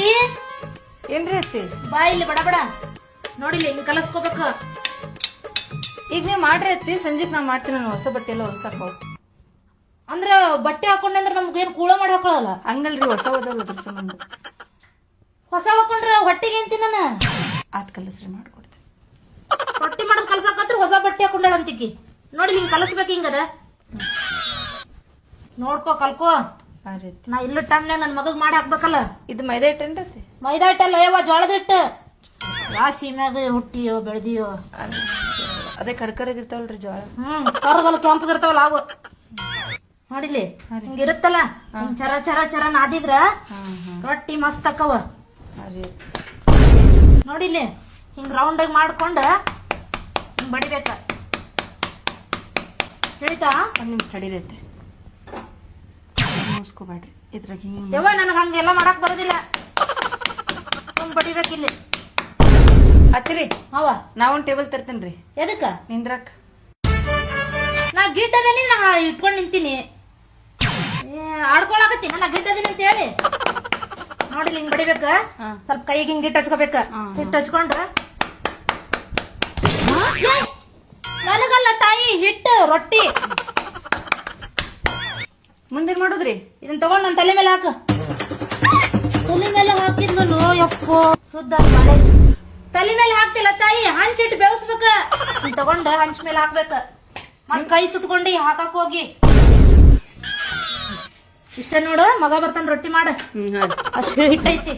ಅತ್ತಿ ಏನ್ರಿ ಅತ್ತಿ? ಬಾ ಇಲ್ಲಿ ಬಡ ಬಡ ನೋಡಿಲಿ ಹಿಂಗ್ ಕಲಸ್ಕೋಬೇಕು. ಈಗ ನೀವ್ ಮಾಡ್ರಿ ಅತ್ತಿ, ಸಂಜೆಗ್ ನಾ ಮಾಡ್ತೀನಿ. ನಾನು ಹೊಸ ಬಟ್ಟೆ ಎಲ್ಲ ಹೊಲ್ಸಾಕ. ಅಂದ್ರ ಬಟ್ಟೆ ಹಾಕೊಂಡೆ ಅಂದ್ರ ನಮ್ಗ ಏನ್ ಕೂಳ ಮಾಡಿ ಹಾಕೊಳಲ್ಲ. ಹಂಗಲ್ರಿ, ಹೊಸ ಹೋದಲ್ಲ ಅದ್ರ ಸಂಬಂಧ. ಹೊಸ ಹಾಕೊಂಡ್ರ ಹೊಟ್ಟಿಗೆ ಏನ್ ತಿನ್ನ ಆತ್ ಕಲಸ್ರಿ ಮಾಡ್ಕೊಡ್ತೀನಿ. ರೊಟ್ಟಿ ಮಾಡೋದ್ ಕಲ್ಸಾಕತ್ರ ಹೊಸ ಬಟ್ಟೆ ಹಾಕೊಂಡಾಳ ಅಂತಿಕ್ಕಿ. ನೋಡಿ ಹಿಂಗ್ ಕಲಸ್ಬೇಕು ಹಿಂಗದ. ನೋಡ್ಕೋ ಕಲ್ಕೋ. ನಾ ಇಲ್ಲ ಟೈಮ್ನಾಗ ನನ್ ಮಗಗ್ ಮಾಡಿ ಹಾಕ್ಬೇಕಲ್ಲ. ಇದು ಮೈದಾ ಹಿಟ್ಟೇನ್ರಿ ಅತ್ತಿ? ಮೈದಾ ಹಿಟ್ಟಲ್ಲ ಯವ್ವ, ಜೋಳದ ಹಿಟ್ಟು. ಯಾ ಸೀಮ್ಯಾಗ ಹುಟ್ಟಿಯೋ ಬೆಳ್ದಿಯೋ ಅದೇ ಕರ್ಕರಾಗಿರ್ತಾವಲ್ರಿ ಜೋಳ. ಕರ್ಗಲ್ ಕೆಂಪಗಿರ್ತಾವಲ್ಲ ಅವು. ನೋಡಿಲಿ ಹಿಂಗಿರುತ್ತಲ್ಲ, ಹಿಂಗ್ ಚರ ಚರ ಚರ ನಾದಿದ್ರ ರೊಟ್ಟಿ ಮಸ್ತ್ ಅಕ್ಕವ. ನೋಡಿಲಿ ಹಿಂಗ್ ರೌಂಡ್ ಆಗಿ ಮಾಡ್ಕೊಂಡ ಹಿಂಗ್ ಬಡಿಬೇಕ. ಹೇಳ್ತಾ ಒಂದ್ ನಿಮಿಷ ತಡೀರೈತೆ, ಮುಗಿಸ್ಕೋಬೇಡ್ರಿ. ಇದ್ರಾಗ ಯವ್ವ ನನಗ ಹಂಗೆಲ್ಲ ಮಾಡಕ್ ಬರೋದಿಲ್ಲ, ಸುಮ್ ಬಡಿಬೇಕಿಲ್ಲಿ. ಹತ್ತಿರಿ ಅವ ನಾ ಒಂದ್ ಟೇಬಲ್ ತರ್ತೇನ್ರಿ. ಎದಕ್ಕ? ನಿಂದ್ರಾಕ್. ನಾ ಗಿಡ್ಡದೇನಿ, ನಾ ಇಟ್ಕೊಂಡ್ ನಿಂತೀನಿ. ಆಡ್ಕೊಳಕತ್ತೀನಿ, ನಾ ಗಿಡ್ಡದೇನಿ ಅಂತ ಹೇಳಿ. ನೋಡಿಲಿ ಹಿಂಗ್ ಬಡಿಬೇಕ. ಸ್ವಲ್ಪ ಕೈಗೆ ಹಿಂಗ್ ಹಿಟ್ಟು ಹಚ್ಕೋಬೇಕ. ಹಿಟ್ಟು ಹಚ್ಕೊಂಡ್ರ ನನಗಲ್ಲ ತಾಯಿ, ಹಿಟ್ಟು ರೊಟ್ಟಿ. ಮುಂದೇನ್ ಮಾಡುದ್ರಿ? ಇದನ್ ತಗೊಂಡ್ ನನ್ ತಲೆ ಮೇಲೆ ಹಾಕ. ತಲೆ ಮೇಲೆ ಹಾಕಿದ್ವಲ್ಲೋ ಯಪ್ಪ, ಸುದ್ದ ಮಳೆ. ತಲೆ ಮೇಲೆ ಹಾಕ್ತಿಲ್ಲ ತಾಯಿ, ಹಂಚಿಟ್ಟು ಬೇವಸ್ಬೇಕ. ತಗೊಂಡ ಹಂಚ್ ಮೇಲೆ ಹಾಕ್ಬೇಕ. ಮತ್ ಕೈ ಸುಟ್ಕೊಂಡಿ ಹಾಕಕ್ ಹೋಗಿ. ಇಷ್ಟ ನೋಡು, ಮಗ ಬರ್ತಾನ ರೊಟ್ಟಿ ಮಾಡ. ಅಷ್ಟು ಹಿಟ್ಟೈತಿ.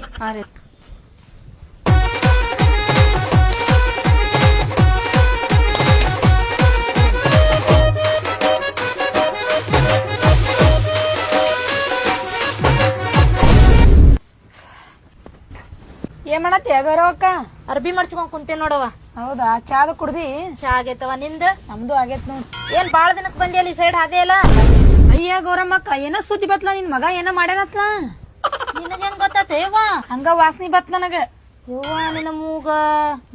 ಏನ್ ಮಾಡತ್ತಿ ಗೌರವಕ್ಕ? ಅರ್ಬಿ ಮಡ್ಚ್ಕೊಂಡ್ ಕುಂತೆ ನೋಡವ. ಹೌದಾ, ಚಾದ ಕುಡ್ದಿ? ಚಾ ಆಗೇತವ, ನಿಂದ? ನಮ್ದು ಆಗೇತ್ ನೋಡ್. ಏನ್ ಬಾಳ ದಿನಕ್ ಬಂದಿಯಲ್ಲ ಈ ಸೈಡ್ ಅದೇ ಅಲ್ಲ? ಅಯ್ಯ ಗೌರಮ್ಮಕ್ಕ, ಏನೋ ಸುದ್ದಿ ಬತ್ಲ, ನಿನ್ ಮಗ ಏನೋ ಮಾಡ್ಯಾನತ್ಲ. ನಿನಗ ಹೆಂಗ್ ಗೊತ್ತಾತ ಯವ್ವ? ಹಂಗ ವಾಸನಿ ಬತ್ ನನಗ. ಯವ್ವ ನಿನ್ನ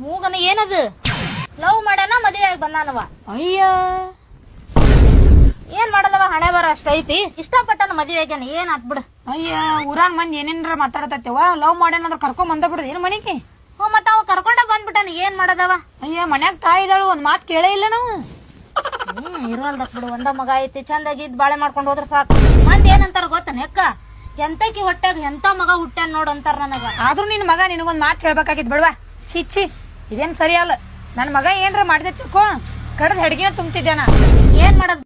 ಮೂಗನ ಏನದು? ಲವ್ ಮಾಡ್ಯಾನ, ಮದ್ವೆ ಆಗಿ ಬಂದಾನವ. ಅಯ್ಯ ಏನ್ ಮಾಡದವ, ಹಣೆ ಬರ ಅಷ್ಟ ಐತಿ. ಇಷ್ಟಪಟ್ಟನ ಮದ್ವೆ ಆಗ್ಯಾನ, ಏನ್ ಆತ್ ಬಿಡ. ಅಯ್ಯ ಊರಾನ್ ಮಂದಿ ಏನೇನ್ರ ಮಾತಾಡತೈತೆವ. ಲವ್ ಮಾಡ್ಯಾನಂದ್ರ ಕರ್ಕೊಂಡ್ ಬಂದ ಬಿಡದ ಏನ್ ಮನಿಗೆ? ಮತ್ತ ಅವ ಕರ್ಕೊಂಡ ಬಂದ್ಬಿಟ್ಟಾನ, ಏನ್ ಮಾಡದವ? ಅಯ್ಯ ಮನ್ಯಾಗ ತಾಯಿ ಇದಾಳು, ಒಂದ್ ಮಾತ್ ಕೇಳೇ ಇಲ್ಲ ನಾವು. ಇರೋಲ್ದಕ್ ಬಿಡು, ಒಂದ ಮಗ ಐತಿ, ಚಂದಾಗಿ ಇದ್ ಬಾಳೆ ಮಾಡ್ಕೊಂಡ್ ಹೋದ್ರ ಸಾಕು. ಮಂದಿ ಏನಂತಾರ ಗೊತ್ತನ ಅಕ್ಕ, ಎಂತಕಿ ಹೊಟ್ಟಾಗ ಎಂತ ಮಗ ಹುಟ್ಟ್ಯಾನ ನೋಡ್ ಅಂತಾರ ನನಗ. ಆದ್ರೂ ನಿನ್ ಮಗ ನಿನಗೊಂದ್ ಮಾತ್ ಹೇಳ್ಬೇಕಾಗಿತ್ ಬಿಡ್ವಾ. ಛೀ ಇದೇನ್ ಸರಿ ಅಲ್ಲ. ನನ್ ಮಗ ಏನ್ರ ಮಾಡಿದೆ ತಿಳ್ಕೊ, ಕಡದ್ ಹೆಡ್ಗಿನ ತುಂಬ್ತಿದ್ದೇನ. ಏನ್ ಮಾಡದ್